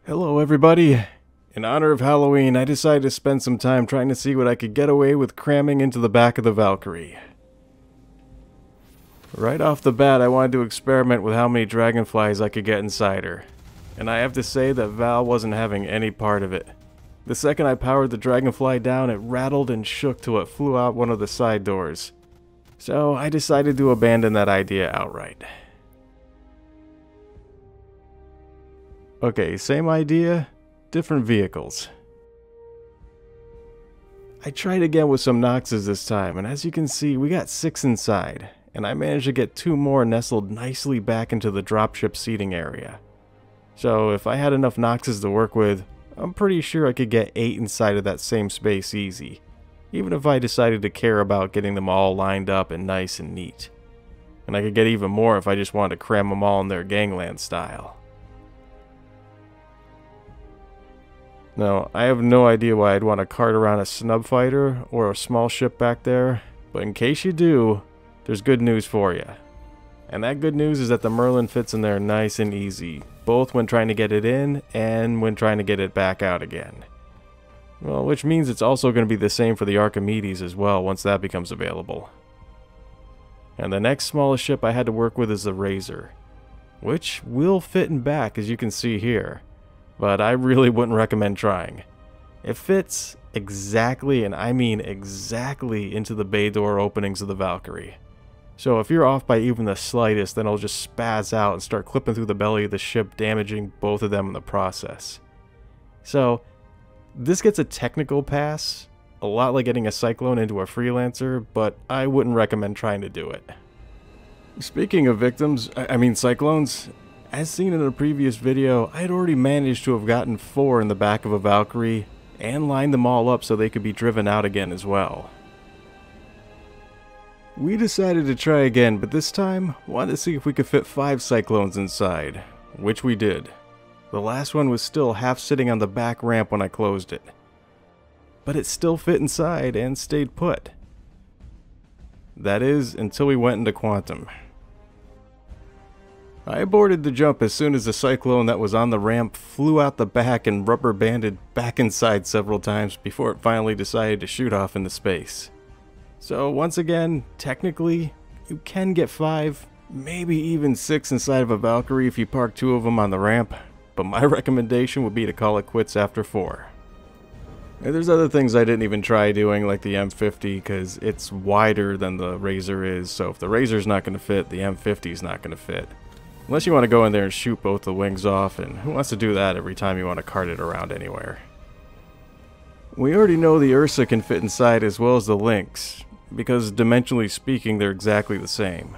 Hello everybody! In honor of Halloween, I decided to spend some time trying to see what I could get away with cramming into the back of the Valkyrie. Right off the bat, I wanted to experiment with how many dragonflies I could get inside her. And I have to say that Val wasn't having any part of it. The second I powered the dragonfly down, it rattled and shook till it flew out one of the side doors. So I decided to abandon that idea outright. Okay, same idea, different vehicles. I tried again with some Noxes this time, and as you can see, we got 6 inside, and I managed to get 2 more nestled nicely back into the dropship seating area. So if I had enough Noxes to work with, I'm pretty sure I could get 8 inside of that same space easy, even if I decided to care about getting them all lined up and nice and neat. And I could get even more if I just wanted to cram them all in their gangland style. Now, I have no idea why I'd want to cart around a snub fighter or a small ship back there, but in case you do, there's good news for you. And that good news is that the Merlin fits in there nice and easy, both when trying to get it in and when trying to get it back out again. Well, which means it's also going to be the same for the Archimedes as well once that becomes available. And the next smallest ship I had to work with is the Razor, which will fit in back as you can see here. But I really wouldn't recommend trying. It fits exactly, and I mean exactly, into the bay door openings of the Valkyrie. So if you're off by even the slightest, then it'll just spaz out and start clipping through the belly of the ship, damaging both of them in the process. So this gets a technical pass, a lot like getting a Cyclone into a Freelancer, but I wouldn't recommend trying to do it. Speaking of victims, I mean Cyclones, as seen in a previous video, I had already managed to have gotten 4 in the back of a Valkyrie and lined them all up so they could be driven out again as well. We decided to try again, but this time wanted to see if we could fit 5 Cyclones inside, which we did. The last one was still half sitting on the back ramp when I closed it, but it still fit inside and stayed put. That is, until we went into Quantum. I aborted the jump as soon as the Cyclone that was on the ramp flew out the back and rubber banded back inside several times before it finally decided to shoot off into space. So once again, technically, you can get 5, maybe even 6 inside of a Valkyrie if you park 2 of them on the ramp, but my recommendation would be to call it quits after 4. And there's other things I didn't even try doing, like the M50, because it's wider than the Razor is, so if the Razor's not going to fit, the M50's not going to fit. Unless you want to go in there and shoot both the wings off, and who wants to do that every time you want to cart it around anywhere? We already know the Ursa can fit inside as well as the Lynx, because dimensionally speaking they're exactly the same.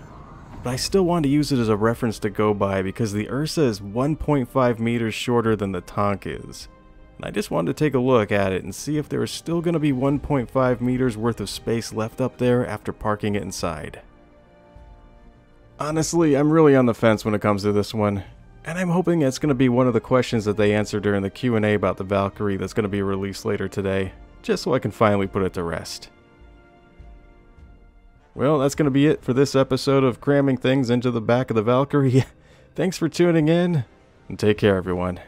But I still want to use it as a reference to go by because the Ursa is 1.5 meters shorter than the Tonk is. And I just wanted to take a look at it and see if there was still going to be 1.5 meters worth of space left up there after parking it inside. Honestly, I'm really on the fence when it comes to this one, and I'm hoping it's going to be one of the questions that they answer during the Q&A about the Valkyrie that's going to be released later today, just so I can finally put it to rest. Well, that's going to be it for this episode of cramming things into the back of the Valkyrie. Thanks for tuning in, and take care everyone.